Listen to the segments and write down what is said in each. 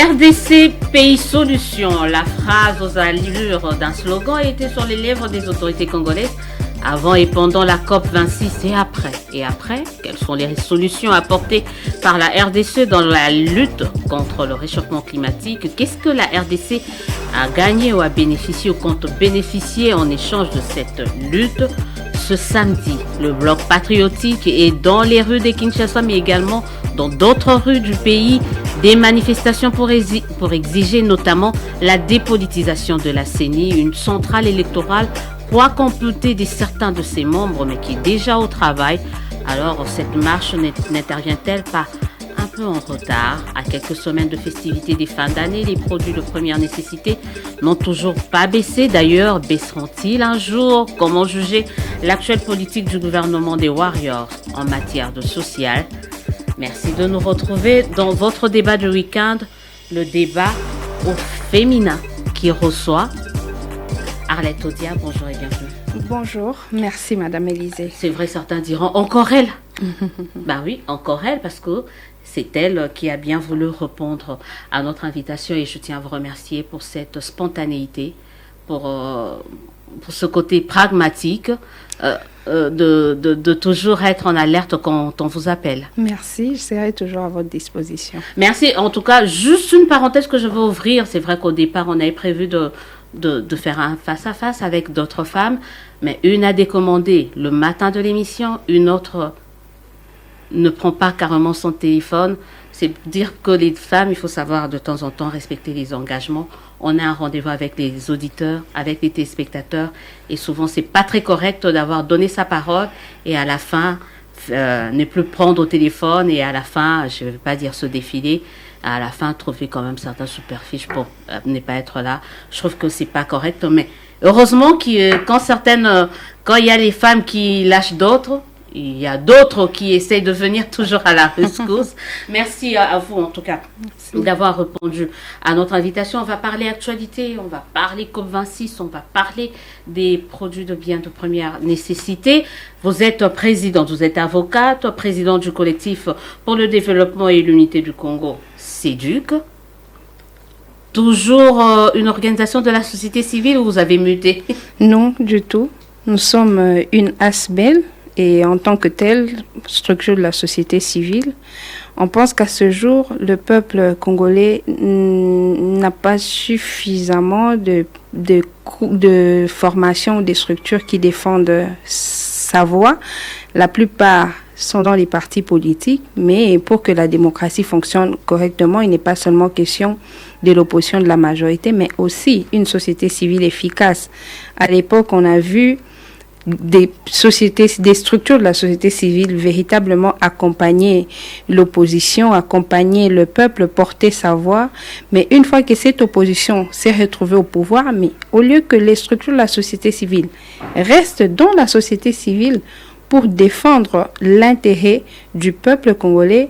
RDC Pays Solution, la phrase aux allures d'un slogan a été sur les lèvres des autorités congolaises avant et pendant la COP26 et après. Et après, quelles sont les solutions apportées par la RDC dans la lutte contre le réchauffement climatique? Qu'est-ce que la RDC a gagné ou a bénéficié ou compte bénéficier en échange de cette lutte? Ce samedi, le bloc patriotique est dans les rues de Kinshasa, mais également dans d'autres rues du pays, des manifestations pour exiger notamment la dépolitisation de la CENI, une centrale électorale pour compléter certains de ses membres, mais qui est déjà au travail. Alors, cette marche n'intervient-elle pas un peu en retard? À quelques semaines de festivités des fins d'année, les produits de première nécessité n'ont toujours pas baissé. D'ailleurs, baisseront-ils un jour? Comment juger l'actuelle politique du gouvernement des Warriors en matière de social? Merci de nous retrouver dans votre débat du week-end, le débat au féminin qui reçoit Arlette Odia. Bonjour et bienvenue. Bonjour, merci Madame Élisée. C'est vrai, certains diront encore elle. Ben oui, encore elle, parce que c'est elle qui a bien voulu répondre à notre invitation et je tiens à vous remercier pour cette spontanéité, pour ce côté pragmatique, de toujours être en alerte quand on vous appelle. Merci, je serai toujours à votre disposition. Merci. En tout cas, juste une parenthèse que je veux ouvrir. C'est vrai qu'au départ, on avait prévu de faire un face-à-face avec d'autres femmes, mais une a décommandé le matin de l'émission, une autre ne prend pas carrément son téléphone. C'est dire que les femmes, il faut savoir de temps en temps respecter les engagements. On a un rendez-vous avec les auditeurs, avec les téléspectateurs, et souvent c'est pas très correct d'avoir donné sa parole et à la fin ne plus prendre au téléphone et à la fin, je ne vais pas dire se défiler, à la fin trouver quand même certains superfiches pour ne pas être là. Je trouve que c'est pas correct, mais heureusement quand il y a les femmes qui lâchent d'autres, il y a d'autres qui essayent de venir toujours à la rescousse. Merci à vous, en tout cas, d'avoir répondu à notre invitation. On va parler actualité, on va parler COP26, on va parler des produits de biens de première nécessité. Vous êtes présidente, vous êtes avocate, présidente du collectif pour le développement et l'unité du Congo, CEDUC. Toujours une organisation de la société civile ou vous avez muté? Non, du tout. Nous sommes une ASBEL. Et en tant que telle, structure de la société civile, on pense qu'à ce jour, le peuple congolais n'a pas suffisamment de formation ou des structures qui défendent sa voix. La plupart sont dans les partis politiques, mais pour que la démocratie fonctionne correctement, il n'est pas seulement question de l'opposition de la majorité, mais aussi une société civile efficace. À l'époque, on a vu des structures de la société civile véritablement accompagner l'opposition, accompagner le peuple, porter sa voix. Mais une fois que cette opposition s'est retrouvée au pouvoir, mais au lieu que les structures de la société civile restent dans la société civile pour défendre l'intérêt du peuple congolais,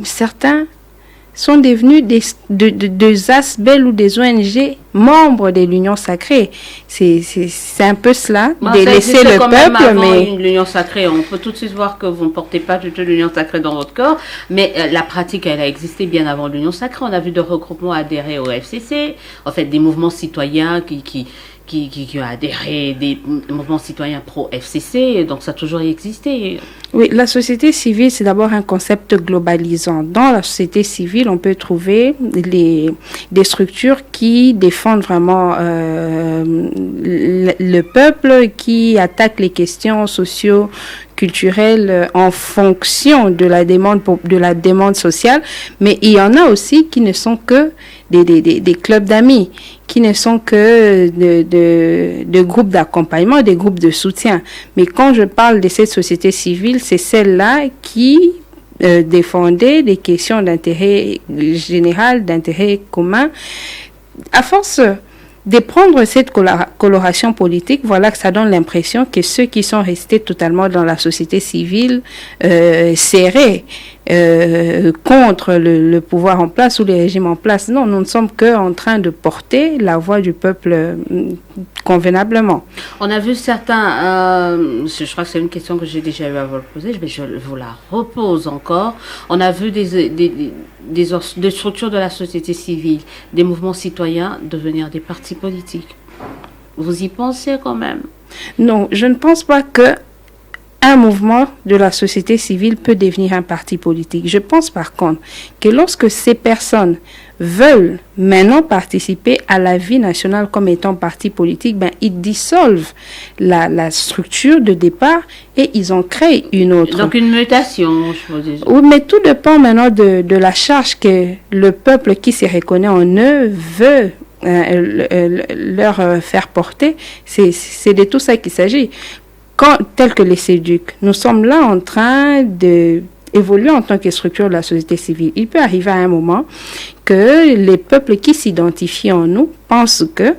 certains sont devenus des ASBEL ou des ONG membres de l'Union sacrée. C'est un peu cela, de laisser le peuple. Mais l'Union sacrée, on peut tout de suite voir que vous ne portez pas du tout l'Union sacrée dans votre corps, mais la pratique, elle a existé bien avant l'Union sacrée. On a vu de regroupements adhérer au FCC, en fait des mouvements citoyens qui ont adhéré, des mouvements citoyens pro-FCC, donc ça a toujours existé. Oui, la société civile, c'est d'abord un concept globalisant. Dans la société civile, on peut trouver des structures qui défendent vraiment le peuple, qui attaquent les questions socio-culturelles en fonction de la demande sociale, mais il y en a aussi qui ne sont que des clubs d'amis, qui ne sont que de groupes d'accompagnement, des groupes de soutien. Mais quand je parle de cette société civile, c'est celle-là qui défendait des questions d'intérêt général, d'intérêt commun. À force de prendre cette coloration politique, voilà que ça donne l'impression que ceux qui sont restés totalement dans la société civile serrés contre le pouvoir en place ou les régimes en place. Non, nous ne sommes qu'en train de porter la voix du peuple convenablement. On a vu certains, je crois que c'est une question que j'ai déjà eu à vous poser, mais je vous la repose encore. On a vu des structures de la société civile, des mouvements citoyens devenir des partis politiques. Vous y pensez quand même? Non, je ne pense pas que un mouvement de la société civile peut devenir un parti politique. Je pense par contre que lorsque ces personnes veulent maintenant participer à la vie nationale comme étant parti politique, ben, ils dissolvent la structure de départ et ils en créent une autre. Donc une mutation, je veux dire. Oui, mais tout dépend maintenant de la charge que le peuple qui se reconnaît en eux veut leur faire porter. C'est de tout ça qu'il s'agit. Tel que les CEDUC, nous sommes là en train d'évoluer en tant que structure de la société civile. Il peut arriver à un moment que les peuples qui s'identifient en nous pensent que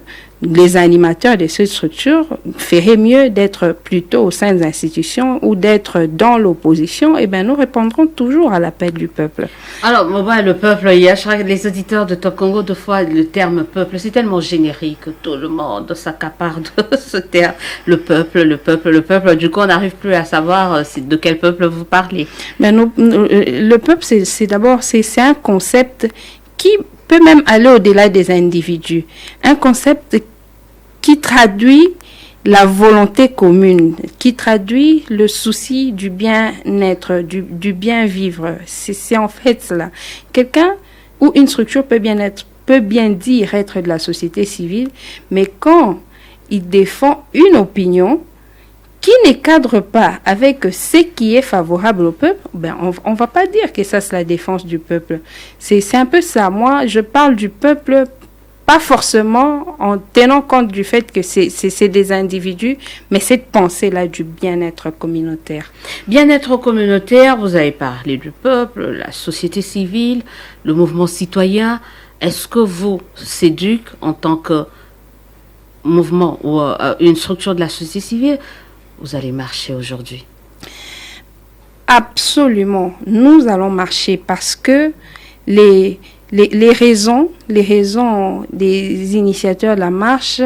les animateurs de ces structures feraient mieux d'être plutôt au sein des institutions ou d'être dans l'opposition. Eh bien, nous répondrons toujours à l'appel du peuple. Alors, le peuple, il y a les auditeurs de Top Congo, deux fois, le terme peuple, c'est tellement générique que tout le monde s'accapare de ce terme. Le peuple. Du coup, on n'arrive plus à savoir de quel peuple vous parlez. Mais le peuple, c'est d'abord, c'est un concept qui peut même aller au-delà des individus. Un concept qui traduit la volonté commune, qui traduit le souci du bien-être, du bien-vivre. C'est en fait cela. Quelqu'un ou une structure peut bien dire être de la société civile, mais quand il défend une opinion qui ne cadre pas avec ce qui est favorable au peuple, ben on ne va pas dire que ça c'est la défense du peuple. C'est un peu ça. Moi, je parle du peuple pas forcément en tenant compte du fait que c'est des individus, mais cette pensée-là du bien-être communautaire. Bien-être communautaire, vous avez parlé du peuple, la société civile, le mouvement citoyen. Est-ce que vous, CEDUC, en tant que mouvement ou une structure de la société civile, vous allez marcher aujourd'hui? Absolument. Nous allons marcher parce que les raisons des initiateurs de la marche,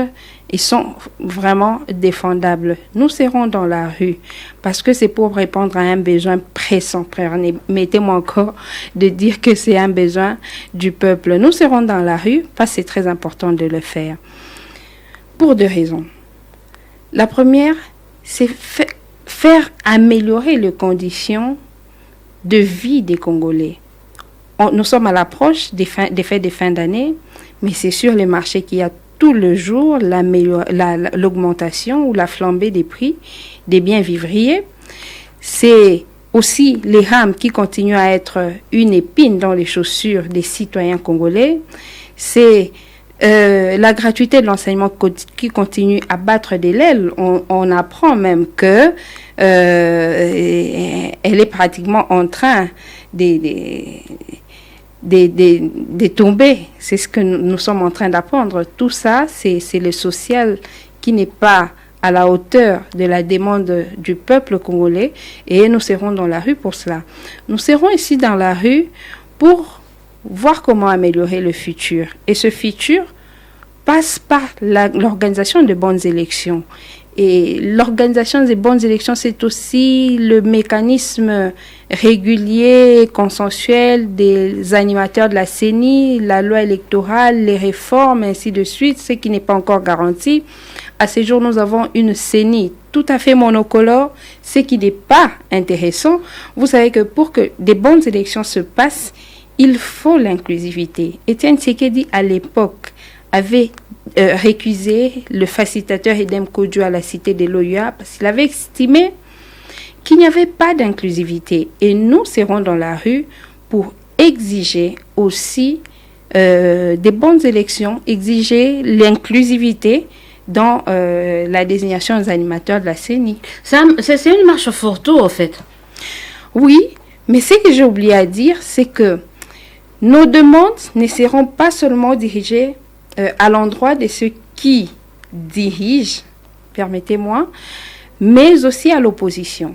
ils sont vraiment défendables. Nous serons dans la rue parce que c'est pour répondre à un besoin pressant. Permettez-moi encore de dire que c'est un besoin du peuple. Nous serons dans la rue parce que c'est très important de le faire. Pour deux raisons. La première, c'est faire améliorer les conditions de vie des Congolais. Nous sommes à l'approche des fêtes de fin d'année, mais c'est sur le marché qu'il y a tout le jour l'augmentation ou la flambée des prix des biens vivriers. C'est aussi les rames qui continuent à être une épine dans les chaussures des citoyens congolais. C'est la gratuité de l'enseignement qui continue à battre de l'aile. On apprend même que elle est pratiquement en train de tomber. C'est ce que nous sommes en train d'apprendre. Tout ça, c'est le social qui n'est pas à la hauteur de la demande du peuple congolais, et nous serons dans la rue pour cela. Nous serons ici dans la rue pour voir comment améliorer le futur. Et ce futur passe par l'organisation de bonnes élections. Et l'organisation des bonnes élections, c'est aussi le mécanisme régulier, consensuel des animateurs de la CENI, la loi électorale, les réformes, ainsi de suite, ce qui n'est pas encore garanti. À ce jour, nous avons une CENI tout à fait monocolore, ce qui n'est pas intéressant. Vous savez que pour que des bonnes élections se passent, il faut l'inclusivité. Étienne Tshisekedi, à l'époque, avait récusé le facilitateur Edem Kodjo à la cité de l'OUA parce qu'il avait estimé qu'il n'y avait pas d'inclusivité. Et nous serons dans la rue pour exiger aussi des bonnes élections, exiger l'inclusivité dans la désignation des animateurs de la CENI. C'est une marche fourre-tout, en fait. Oui, mais ce que j'ai oublié à dire, c'est que nos demandes ne seront pas seulement dirigées à l'endroit de ceux qui dirigent, permettez-moi, mais aussi à l'opposition.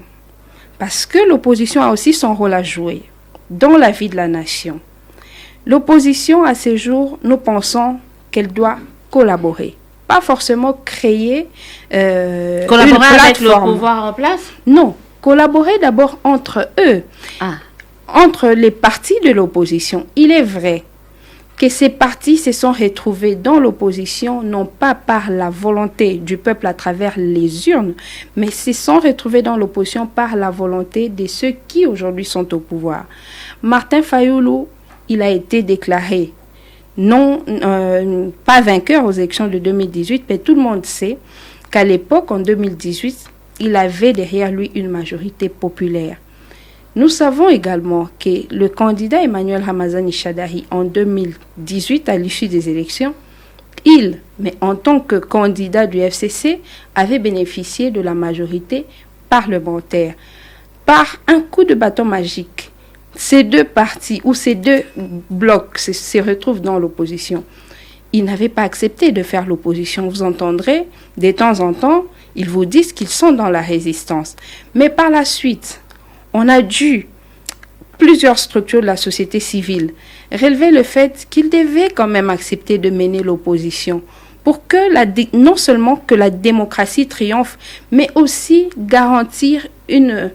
Parce que l'opposition a aussi son rôle à jouer. dans la vie de la nation. L'opposition, à ce jour, nous pensons qu'elle doit collaborer. Pas forcément créer collaborer une avec le plateforme. pouvoir en place? Non, collaborer d'abord entre eux, Ah. entre les partis de l'opposition. Il est vrai que ces partis se sont retrouvés dans l'opposition, non pas par la volonté du peuple à travers les urnes, mais se sont retrouvés dans l'opposition par la volonté de ceux qui aujourd'hui sont au pouvoir. Martin Fayoulou, il a été déclaré non, pas vainqueur aux élections de 2018, mais tout le monde sait qu'à l'époque, en 2018, il avait derrière lui une majorité populaire. Nous savons également que le candidat Emmanuel Ramazani Shadari, en 2018, à l'issue des élections, mais en tant que candidat du FCC, avait bénéficié de la majorité parlementaire. Par un coup de bâton magique, ces deux partis ou ces deux blocs se retrouvent dans l'opposition. Ils n'avaient pas accepté de faire l'opposition. Vous entendrez, de temps en temps, ils vous disent qu'ils sont dans la résistance. Mais par la suite, on a dû, plusieurs structures de la société civile, relever le fait qu'ils devaient quand même accepter de mener l'opposition pour que non seulement que la démocratie triomphe, mais aussi garantir une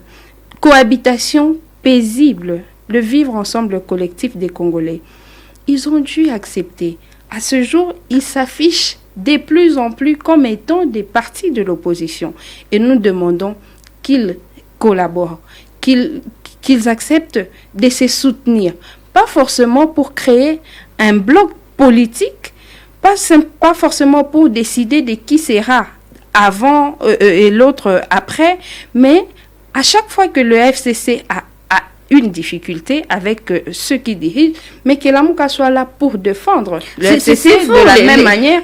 cohabitation paisible, le vivre ensemble collectif des Congolais. Ils ont dû accepter. À ce jour, ils s'affichent de plus en plus comme étant des partis de l'opposition. Et nous demandons qu'ils collaborent, qu'ils acceptent de se soutenir. Pas forcément pour créer un bloc politique, pas forcément pour décider de qui sera avant et l'autre après, mais à chaque fois que le FCC a une difficulté avec ceux qui dirigent, mais que l'AMUCA soit là pour défendre le FCC de la même manière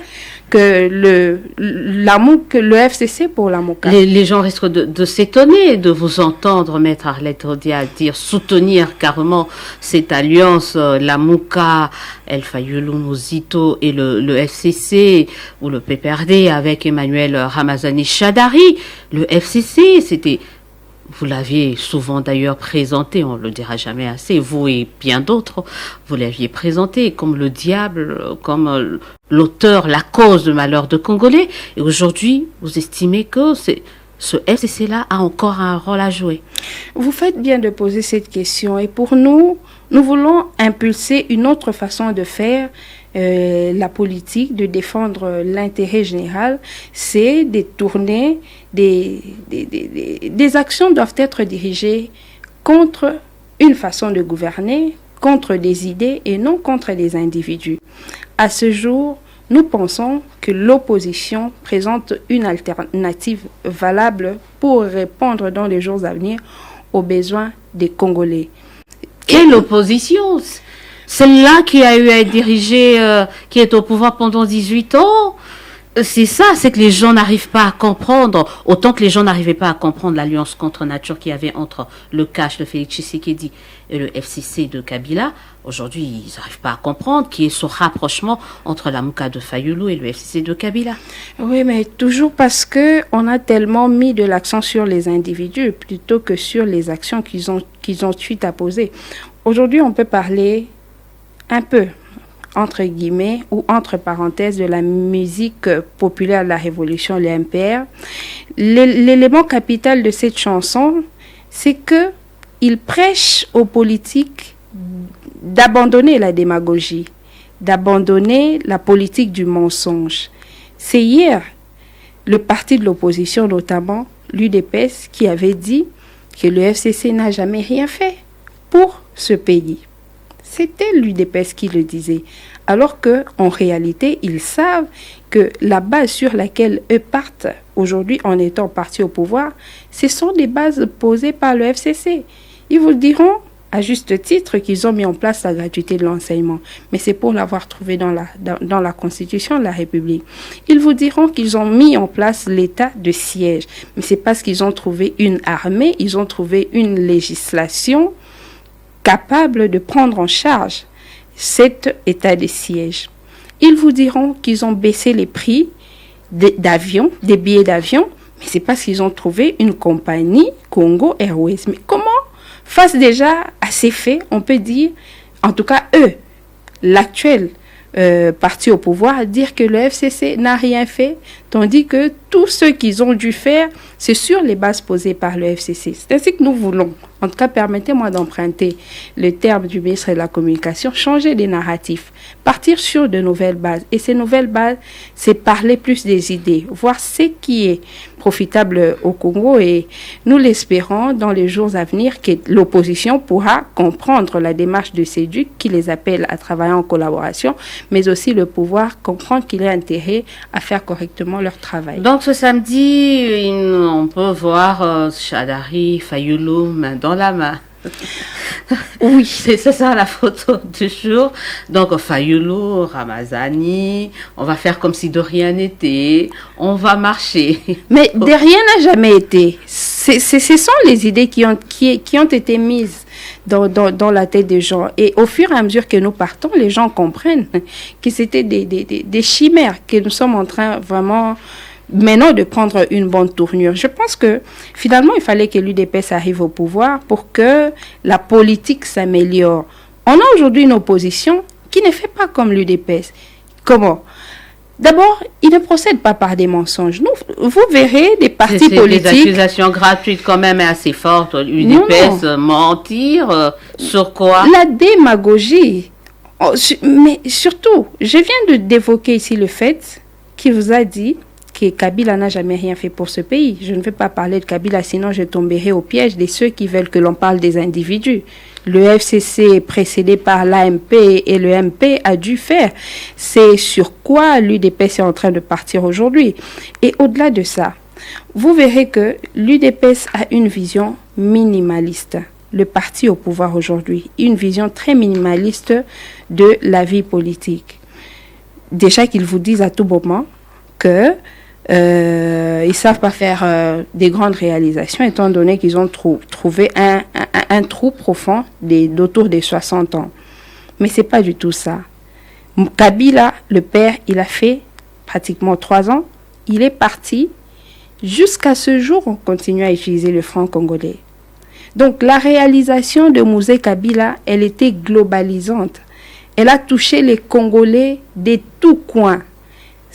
que le FCC pour l'AMUCA. Les gens risquent de s'étonner de vous entendre, Maître Arlette Odia, dire soutenir carrément cette alliance, l'AMUCA, El Fayoulou Mouzito et le FCC ou le PPRD avec Emmanuel Ramazani Shadari. Le FCC, c'était... Vous l'aviez souvent d'ailleurs présenté, on ne le dira jamais assez, vous et bien d'autres, vous l'aviez présenté comme le diable, comme l'auteur, la cause de malheur de Congolais. Et aujourd'hui, vous estimez que ce FCC-là a encore un rôle à jouer. Vous faites bien de poser cette question. Et pour nous, nous voulons impulser une autre façon de faire la politique, de défendre l'intérêt général, c'est de tourner des actions doivent être dirigées contre une façon de gouverner, contre des idées et non contre des individus. À ce jour, nous pensons que l'opposition présente une alternative valable pour répondre dans les jours à venir aux besoins des Congolais. Quelle opposition? Celle-là qui a eu à être dirigée, qui est au pouvoir pendant 18 ans, c'est ça, c'est que les gens n'arrivent pas à comprendre, autant que les gens n'arrivaient pas à comprendre l'alliance contre nature qu'il y avait entre le CACH de Félix Tshisekedi et le FCC de Kabila. Aujourd'hui, ils n'arrivent pas à comprendre qu'il y ait ce rapprochement entre l'AMUCA de Fayoulou et le FCC de Kabila. Oui, mais toujours parce qu'on a tellement mis de l'accent sur les individus plutôt que sur les actions qu'ils ont suite à poser. Aujourd'hui, on peut parler un peu, entre guillemets, ou entre parenthèses, de la musique populaire de la Révolution, le MPR. L'élément capital de cette chanson, c'est qu'il prêche aux politiques d'abandonner la démagogie, d'abandonner la politique du mensonge. C'est hier le parti de l'opposition, notamment l'UDPS, qui avait dit que le FCC n'a jamais rien fait pour ce pays. C'était l'UDPS qui le disait. Alors qu'en réalité, ils savent que la base sur laquelle eux partent aujourd'hui en étant partis au pouvoir, ce sont des bases posées par le FCC. Ils vous diront, à juste titre, qu'ils ont mis en place la gratuité de l'enseignement. Mais c'est pour l'avoir trouvé dans la Constitution de la République. Ils vous diront qu'ils ont mis en place l'état de siège. Mais c'est parce qu'ils ont trouvé une armée, ils ont trouvé une législation capable de prendre en charge cet état de siège. Ils vous diront qu'ils ont baissé les prix des billets d'avion, mais c'est parce qu'ils ont trouvé une compagnie, Congo Airways. Mais comment face déjà à ces faits, on peut dire, en tout cas eux, l'actuel parti au pouvoir, dire que le FCC n'a rien fait, tandis que tout ce qu'ils ont dû faire, c'est sur les bases posées par le FCC. C'est ainsi que nous voulons, en tout cas permettez-moi d'emprunter le terme du ministre de la Communication, changer les narratifs, partir sur de nouvelles bases. Et ces nouvelles bases, c'est parler plus des idées, voir ce qui est profitable au Congo, et nous l'espérons dans les jours à venir que l'opposition pourra comprendre la démarche de CEDUC qui les appelle à travailler en collaboration, mais aussi le pouvoir comprendre qu'il est intérêt à faire correctement leur travail. Donc ce samedi, on peut voir Shadari, Fayulu, main dans la main. Oui, c'est ça la photo du jour. Donc Fayulu, Ramazani, on va faire comme si de rien n'était, on va marcher. Mais de rien n'a jamais été. Ce sont les idées qui ont été mises dans la tête des gens. Et au fur et à mesure que nous partons, les gens comprennent que c'était des chimères, que nous sommes en train vraiment maintenant de prendre une bonne tournure. Je pense que finalement, il fallait que l'UDPS arrive au pouvoir pour que la politique s'améliore. On a aujourd'hui une opposition qui ne fait pas comme l'UDPS. Comment ? D'abord, il ne procède pas par des mensonges. Vous verrez des partis politiques... Des accusations gratuites quand même assez fortes. L'UDPS, mentir, sur quoi ? La démagogie. Mais surtout, je viens d'évoquer ici le fait qu'il vous a dit que Kabila n'a jamais rien fait pour ce pays. Je ne vais pas parler de Kabila, sinon je tomberai au piège de ceux qui veulent que l'on parle des individus. Le FCC, précédé par l'AMP et le MP, a dû faire. C'est sur quoi l'UDPS est en train de partir aujourd'hui. Et au-delà de ça, vous verrez que l'UDPS a une vision minimaliste. Le parti au pouvoir aujourd'hui, une vision très minimaliste de la vie politique. Déjà qu'ils vous disent à tout moment que ils savent pas faire des grandes réalisations, étant donné qu'ils ont trouvé un trou profond d'autour des 60 ans. Mais c'est pas du tout ça. Kabila, le père, il a fait pratiquement 3 ans. Il est parti. Jusqu'à ce jour, on continue à utiliser le franc congolais. Donc, la réalisation de Mouzé Kabila, elle était globalisante. Elle a touché les Congolais de tous coins.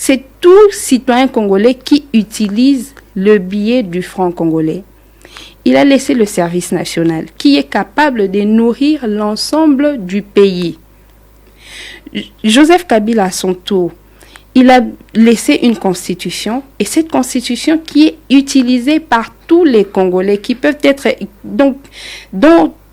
C'est tout citoyen congolais qui utilise le billet du franc congolais. Il a laissé le service national qui est capable de nourrir l'ensemble du pays. Joseph Kabila, à son tour, il a laissé une constitution, et cette constitution qui est utilisée par tous les Congolais, qui peuvent être, dont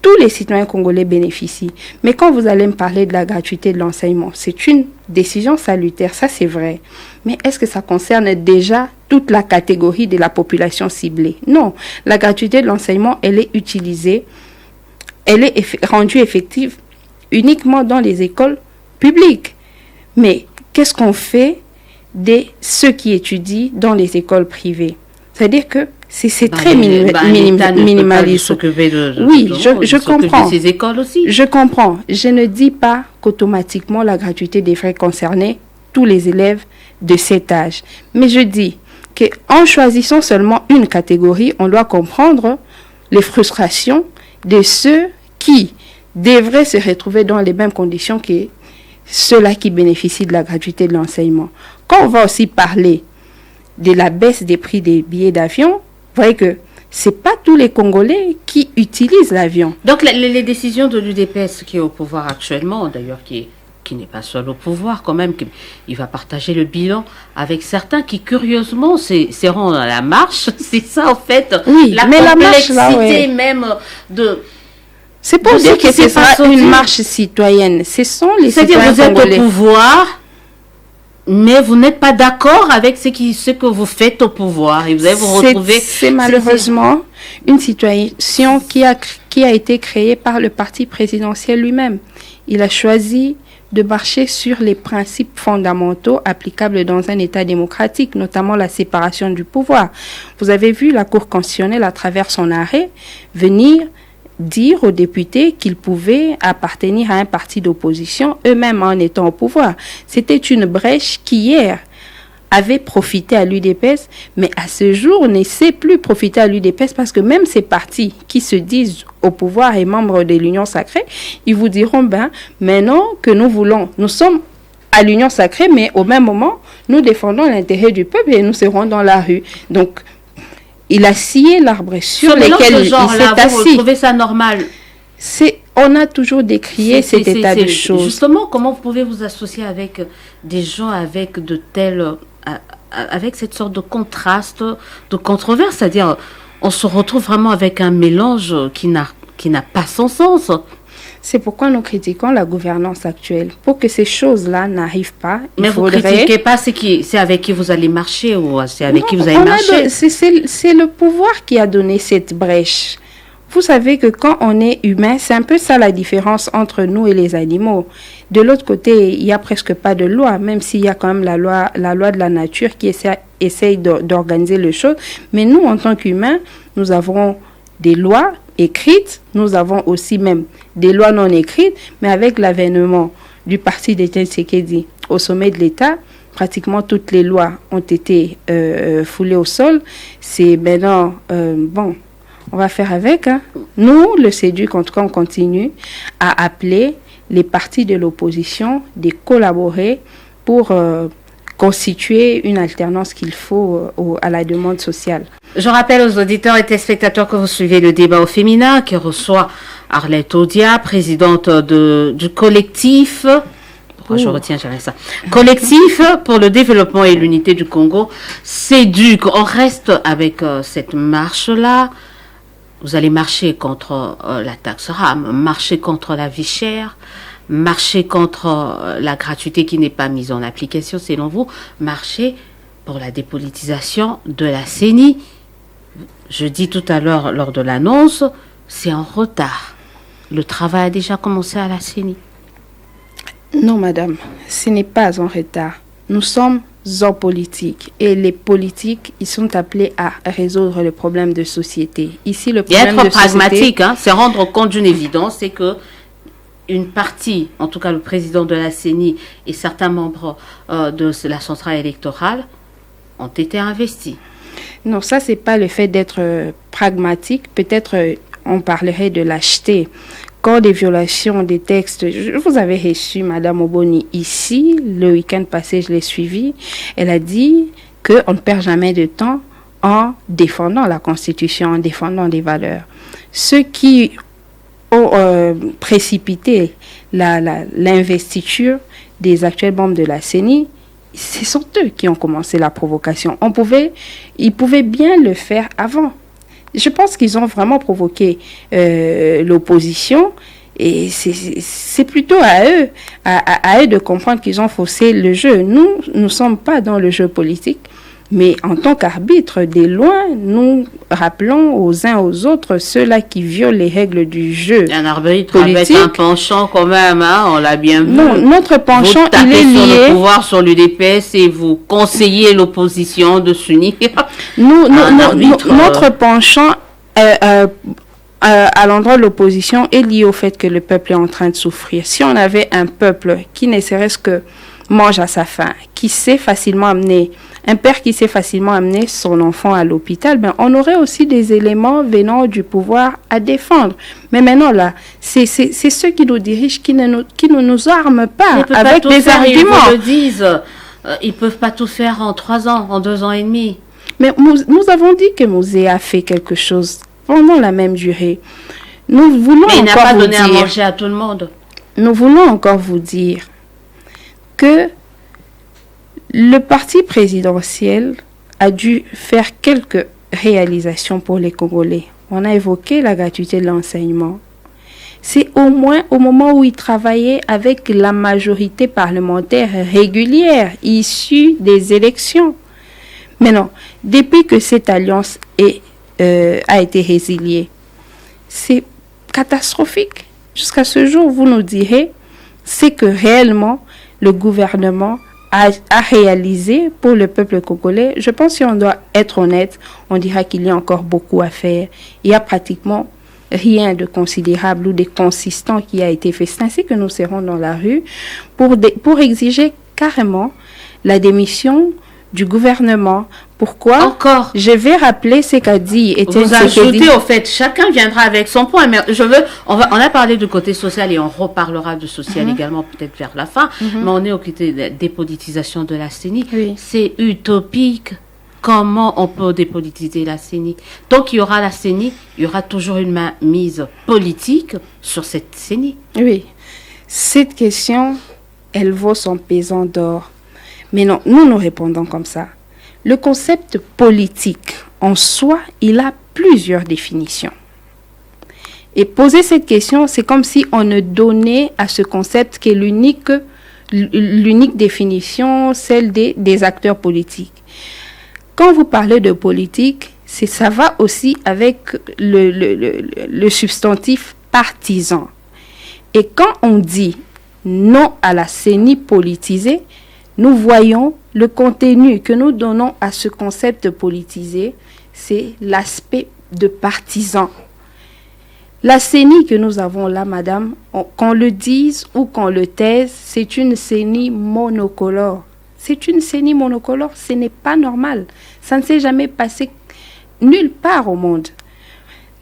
tous les citoyens congolais bénéficient. Mais quand vous allez me parler de la gratuité de l'enseignement, c'est une décision salutaire, ça c'est vrai. Mais est-ce que ça concerne déjà toute la catégorie de la population ciblée? Non, la gratuité de l'enseignement, elle est utilisée, elle est rendue effective uniquement dans les écoles publiques. Mais qu'est-ce qu'on fait de ceux qui étudient dans les écoles privées? C'est-à-dire que c'est très minimaliste. Oui, je comprends. Ces écoles aussi. Je comprends. Je ne dis pas qu'automatiquement la gratuité devrait concerner tous les élèves de cet âge. Mais je dis qu'en choisissant seulement une catégorie, on doit comprendre les frustrations de ceux qui devraient se retrouver dans les mêmes conditions que ceux-là qui bénéficient de la gratuité de l'enseignement. Quand on va aussi parler de la baisse des prix des billets d'avion, vous voyez que ce n'est pas tous les Congolais qui utilisent l'avion. Donc les décisions de l'UDPS qui est au pouvoir actuellement, d'ailleurs qui n'est pas seul au pouvoir quand même, il va partager le bilan avec certains qui curieusement seront à la marche. C'est ça en fait, oui, la mais complexité la marche, là, ouais. même de... C'est pour dire que ce sera une marche citoyenne. Ce sont les citoyens congolais. C'est-à-dire vous êtes au pouvoir, mais vous n'êtes pas d'accord avec ce que vous faites au pouvoir. Et vous allez vous retrouver... C'est malheureusement une situation qui a été créée par le parti présidentiel lui-même. Il a choisi de marcher sur les principes fondamentaux applicables dans un État démocratique, notamment la séparation du pouvoir. Vous avez vu la Cour constitutionnelle, à travers son arrêt, venir dire aux députés qu'ils pouvaient appartenir à un parti d'opposition, eux-mêmes en étant au pouvoir. C'était une brèche qui, hier, avait profité à l'UDPS, mais à ce jour ne sait plus profiter à l'UDPS parce que même ces partis qui se disent au pouvoir et membres de l'Union sacrée, ils vous diront, maintenant que nous sommes à l'Union sacrée, mais au même moment, nous défendons l'intérêt du peuple et nous serons dans la rue. Donc, il a scié l'arbre sur lequel il s'est assis. Vous trouvez ça normal? On a toujours décrié cet état de choses. Justement, comment vous pouvez vous associer avec des gens avec avec cette sorte de contraste, de controverse, c'est-à-dire on se retrouve vraiment avec un mélange qui n'a pas son sens. C'est pourquoi nous critiquons la gouvernance actuelle. Pour que ces choses-là n'arrivent pas, mais vous ne critiquez pas, c'est avec qui vous allez marcher ou c'est avec qui vous allez marcher. C'est le pouvoir qui a donné cette brèche. Vous savez que quand on est humain, c'est un peu ça la différence entre nous et les animaux. De l'autre côté, il n'y a presque pas de loi, même s'il y a quand même la loi de la nature qui essaye d'organiser les choses. Mais nous, en tant qu'humains, nous avons des lois écrites, nous avons aussi même des lois non écrites, mais avec l'avènement du parti d'Étienne Tshisekedi au sommet de l'État, pratiquement toutes les lois ont été foulées au sol. C'est maintenant, on va faire avec. Nous, le CEDUC, en tout cas, on continue à appeler les partis de l'opposition de collaborer pour constituer une alternance qu'il faut à la demande sociale. Je rappelle aux auditeurs et téléspectateurs que vous suivez le débat au féminin qui reçoit Arlette Odia, présidente du collectif. Pourquoi je retiens jamais ça? Collectif pour le développement et l'unité du Congo. CEDUC. On reste avec cette marche-là. Vous allez marcher contre la taxe RAM, marcher contre la vie chère, marcher contre la gratuité qui n'est pas mise en application selon vous, marcher pour la dépolitisation de la CENI. Je dis tout à l'heure lors de l'annonce, c'est en retard. Le travail a déjà commencé à la CENI. Non, madame, ce n'est pas en retard. Nous sommes en politique et les politiques, ils sont appelés à résoudre le problème de société. Ici, le problème et être pragmatique, c'est rendre compte d'une évidence, c'est que une partie, en tout cas le président de la CENI et certains membres de la centrale électorale ont été investis. Non, ça, c'est pas le fait d'être pragmatique. Peut-être on parlerait de lâcheté. Quand des violations des textes, vous avez reçu Madame Oboni ici, le week-end passé, je l'ai suivi. Elle a dit qu'on ne perd jamais de temps en défendant la Constitution, en défendant des valeurs. Ceux qui ont précipité l'investiture des actuels membres de la CENI, ce sont eux qui ont commencé la provocation. Ils pouvaient bien le faire avant. Je pense qu'ils ont vraiment provoqué l'opposition et c'est plutôt à eux de comprendre qu'ils ont faussé le jeu. Nous ne sommes pas dans le jeu politique, mais en tant qu'arbitre des lois, nous rappelons aux uns aux autres ceux-là qui violent les règles du jeu. Un arbitre avec un penchant quand même, on l'a bien vu. Non, notre penchant, il est lié. Vous tapez sur le pouvoir, sur l'UDPS et vous conseillez l'opposition de s'unir. Notre penchant à l'endroit de l'opposition est lié au fait que le peuple est en train de souffrir. Si on avait un peuple qui ne serait-ce que mange à sa faim, qui sait facilement amener, un père qui sait facilement amener son enfant à l'hôpital, on aurait aussi des éléments venant du pouvoir à défendre. Mais maintenant, là, c'est ceux qui nous dirigent qui ne nous arment pas avec des arguments. Ils vous le disent, ils ne peuvent pas tout faire en 3 ans, en 2 ans et demi. Mais nous avons dit que Mosée a fait quelque chose pendant la même durée. Nous voulons mais il n'a pas donné à manger à tout le monde. Nous voulons encore vous dire que le parti présidentiel a dû faire quelques réalisations pour les Congolais. On a évoqué la gratuité de l'enseignement. C'est au moins au moment où il travaillait avec la majorité parlementaire régulière issue des élections. Mais non, depuis que cette alliance a été résiliée, c'est catastrophique. Jusqu'à ce jour, vous nous direz, c'est que réellement, le gouvernement a réalisé pour le peuple congolais. Je pense que si on doit être honnête, on dira qu'il y a encore beaucoup à faire. Il y a pratiquement rien de considérable ou de consistant qui a été fait. C'est ainsi que nous serons dans la rue pour exiger carrément la démission du gouvernement. Pourquoi? Encore. Je vais rappeler ce qu'a dit Étienne Vous ajoutez au fait, chacun viendra avec son point, mais on a parlé du côté social et on reparlera du social également peut-être vers la fin, mais on est au côté de la dépolitisation de la CENI. Oui. C'est utopique. Comment on peut dépolitiser la CENI? Tant qu'il y aura la CENI, il y aura toujours une mise politique sur cette CENI. Oui. Cette question, elle vaut son pesant d'or. Mais non, nous répondons comme ça. Le concept politique, en soi, il a plusieurs définitions. Et poser cette question, c'est comme si on ne donnait à ce concept qui est l'unique définition, celle des acteurs politiques. Quand vous parlez de politique, ça va aussi avec le substantif partisan. Et quand on dit non à la CENI politisée, nous voyons le contenu que nous donnons à ce concept politisé, c'est l'aspect de partisan. La CENI que nous avons là, madame, qu'on le dise ou qu'on le taise, c'est une CENI monocolore. C'est une CENI monocolore, ce n'est pas normal. Ça ne s'est jamais passé nulle part au monde.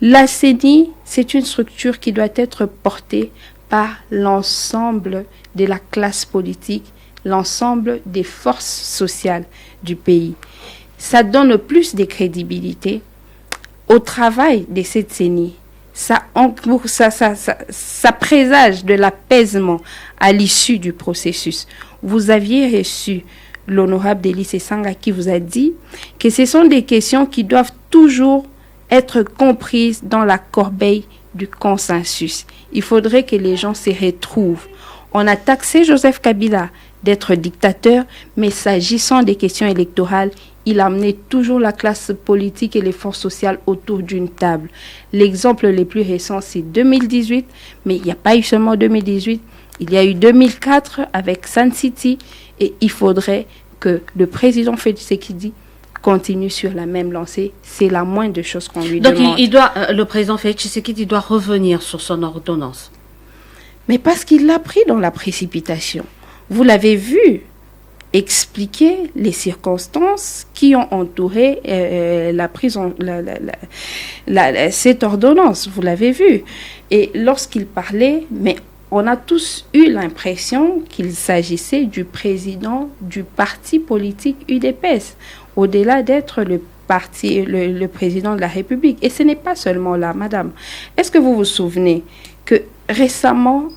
La CENI, c'est une structure qui doit être portée par l'ensemble de la classe politique, l'ensemble des forces sociales du pays. Ça donne plus de crédibilité au travail de cette CENI. Ça présage de l'apaisement à l'issue du processus. Vous aviez reçu l'honorable Délice Sanga qui vous a dit que ce sont des questions qui doivent toujours être comprises dans la corbeille du consensus. Il faudrait que les gens se retrouvent. On a taxé Joseph Kabila d'être dictateur, mais s'agissant des questions électorales, il a amené toujours la classe politique et les forces sociales autour d'une table. L'exemple le plus récent, c'est 2018, mais il n'y a pas eu seulement 2018, il y a eu 2004 avec Sun City, et il faudrait que le président Félix Tshisekedi continue sur la même lancée. C'est la moindre chose qu'on lui demande. Donc le président Félix Tshisekedi doit revenir sur son ordonnance. Mais parce qu'il l'a pris dans la précipitation. Vous l'avez vu expliquer les circonstances qui ont entouré la prise cette ordonnance. Vous l'avez vu. Et lorsqu'il parlait, mais on a tous eu l'impression qu'il s'agissait du président du parti politique UDPS, au-delà d'être le président de la République. Et ce n'est pas seulement là, madame. Est-ce que vous vous souvenez que récemment,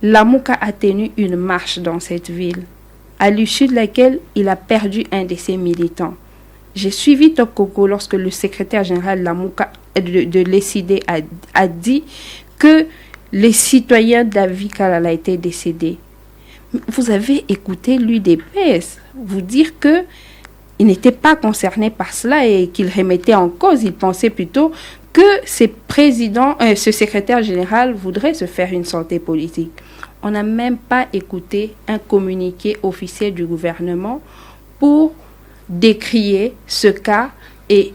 Lamuka a tenu une marche dans cette ville, à l'issue de laquelle il a perdu un de ses militants. J'ai suivi Top Coco lorsque le secrétaire général Lamuka de l'ECD a dit que les citoyens David Kalala étaient décédés. Vous avez écouté l'UDPS vous dire que il n'était pas concerné par cela et qu'il remettait en cause. Il pensait plutôt que ce secrétaire général voudrait se faire une santé politique. On n'a même pas écouté un communiqué officiel du gouvernement pour décrier ce cas et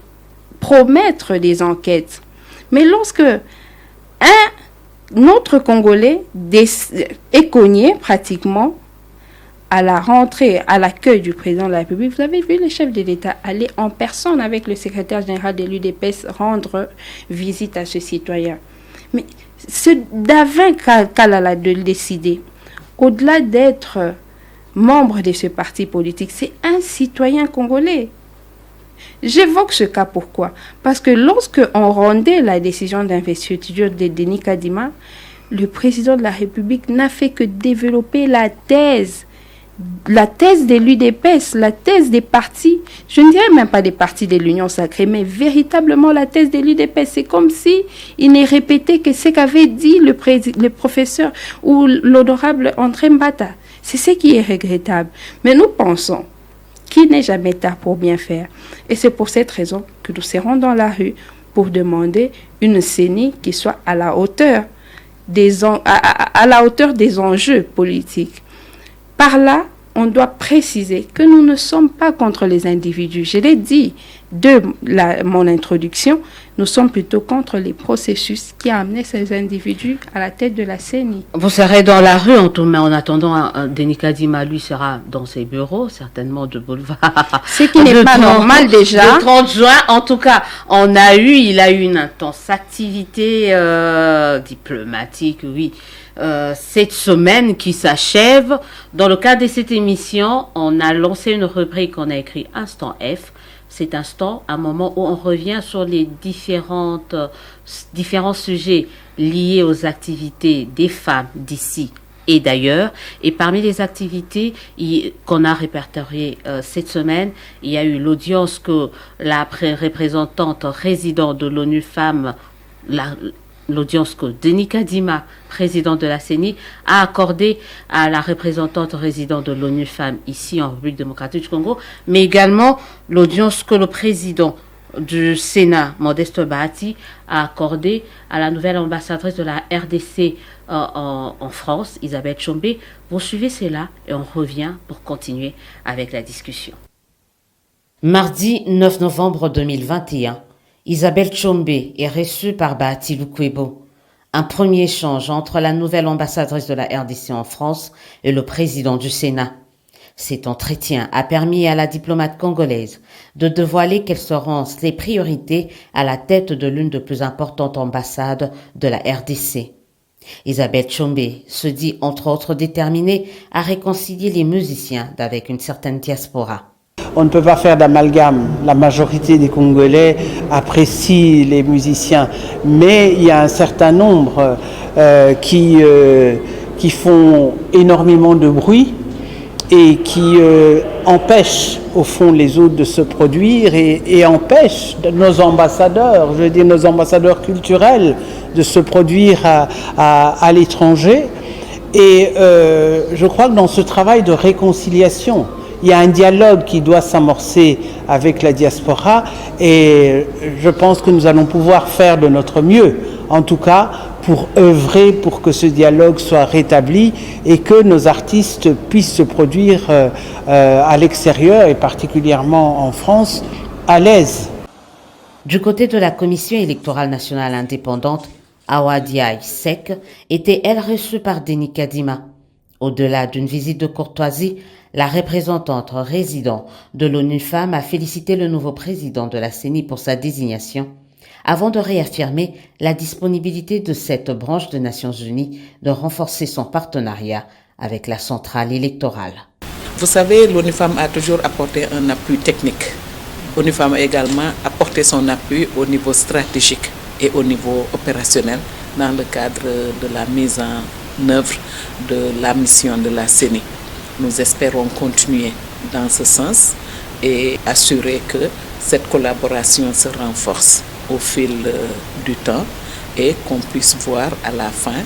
promettre des enquêtes. Mais lorsque un autre Congolais est cogné pratiquement à la rentrée, à l'accueil du président de la République, vous avez vu le chef de l'État aller en personne avec le secrétaire général de l'UDPS rendre visite à ce citoyen. Mais ce Davin Kalala de le décider, au-delà d'être membre de ce parti politique, c'est un citoyen congolais. J'évoque ce cas pourquoi? Parce que lorsque on rendait la décision d'investiture de Denis Kadima, le président de la République n'a fait que développer la thèse de l'UDPS, la thèse des partis, je ne dirais même pas des partis de l'Union sacrée, mais véritablement la thèse de l'UDPS. C'est comme si il n'est répété que ce qu'avait dit le professeur ou l'honorable André Mbata. C'est ce qui est regrettable. Mais nous pensons qu'il n'est jamais tard pour bien faire. Et c'est pour cette raison que nous serons dans la rue pour demander une CENI qui soit à la hauteur des enjeux politiques. Par là, on doit préciser que nous ne sommes pas contre les individus. Je l'ai dit, de mon introduction, nous sommes plutôt contre les processus qui amenaient ces individus à la tête de la CENI. Vous serez dans la rue en attendant, Denis Kadima, lui, sera dans ses bureaux, certainement de boulevard. Ce qui n'est pas normal déjà. Le 30 juin, en tout cas, il a eu une intense activité diplomatique, oui. Cette semaine qui s'achève. Dans le cadre de cette émission, on a lancé une rubrique qu'on a écrit Instant F. Cet instant, un moment où on revient sur les différents sujets liés aux activités des femmes d'ici et d'ailleurs. Et parmi les activités qu'on a répertoriées cette semaine, il y a eu l'audience que la représentante résidente de l'ONU Femmes, l'audience que Denis Kadima, président de la CENI, a accordée à la représentante résidente de l'ONU Femmes ici en République démocratique du Congo, mais également l'audience que le président du Sénat, Modeste Bahati, a accordée à la nouvelle ambassadrice de la RDC en France, Isabelle Tchombé. Vous suivez cela et on revient pour continuer avec la discussion. Mardi 9 novembre 2021, Isabelle Tchombé est reçue par Bahati Lukwebo. Un premier échange entre la nouvelle ambassadrice de la RDC en France et le président du Sénat. Cet entretien a permis à la diplomate congolaise de dévoiler quelles seront les priorités à la tête de l'une des plus importantes ambassades de la RDC. Isabelle Tchombé se dit entre autres déterminée à réconcilier les musiciens avec une certaine diaspora. On ne peut pas faire d'amalgame. La majorité des Congolais apprécient les musiciens, mais il y a un certain nombre qui font énormément de bruit et qui empêchent au fond les autres de se produire et empêchent nos ambassadeurs, je veux dire nos ambassadeurs culturels, de se produire à l'étranger. Et je crois que dans ce travail de réconciliation, il y a un dialogue qui doit s'amorcer avec la diaspora et je pense que nous allons pouvoir faire de notre mieux, en tout cas pour œuvrer pour que ce dialogue soit rétabli et que nos artistes puissent se produire à l'extérieur et particulièrement en France à l'aise. Du côté de la Commission électorale nationale indépendante, Awa Diaye Sek était elle reçue par Denis Kadima. Au-delà d'une visite de courtoisie, la représentante résidente de l'ONU Femmes a félicité le nouveau président de la CENI pour sa désignation, avant de réaffirmer la disponibilité de cette branche des Nations Unies de renforcer son partenariat avec la centrale électorale. Vous savez, l'ONU Femmes a toujours apporté un appui technique. L'ONU Femmes a également apporté son appui au niveau stratégique et au niveau opérationnel dans le cadre de la mise en œuvre de la mission de la CENI. Nous espérons continuer dans ce sens et assurer que cette collaboration se renforce au fil du temps et qu'on puisse voir à la fin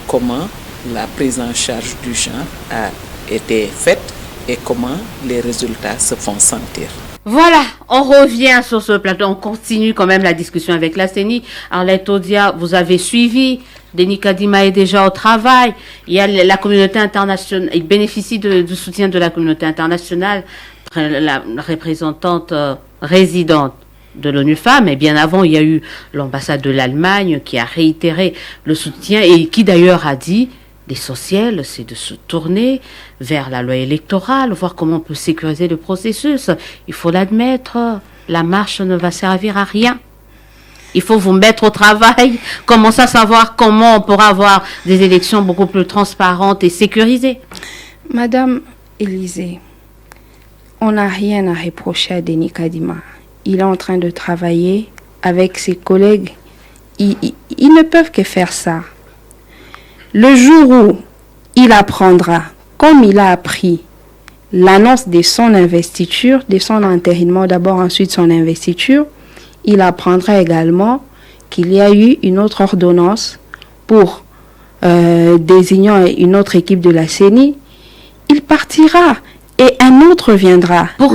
comment la prise en charge du genre a été faite et comment les résultats se font sentir. Voilà, on revient sur ce plateau, on continue quand même la discussion avec la CENI. Arlette Odia, vous avez suivi, Denis Kadima est déjà au travail, il y a la communauté internationale, il bénéficie du soutien de la communauté internationale, la représentante résidente de l'ONU Femmes, et bien avant il y a eu l'ambassade de l'Allemagne qui a réitéré le soutien et qui d'ailleurs a dit l'essentiel, c'est de se tourner vers la loi électorale, voir comment on peut sécuriser le processus. Il faut l'admettre, la marche ne va servir à rien. Il faut vous mettre au travail, commencer à savoir comment on pourra avoir des élections beaucoup plus transparentes et sécurisées. Madame Élisée, on n'a rien à reprocher à Denis Kadima. Il est en train de travailler avec ses collègues. Ils ne peuvent que faire ça. Le jour où il apprendra, comme il a appris, l'annonce de son investiture, de son entérinement d'abord, ensuite son investiture, il apprendra également qu'il y a eu une autre ordonnance pour désignant une autre équipe de la CENI. Il partira et un autre viendra. Là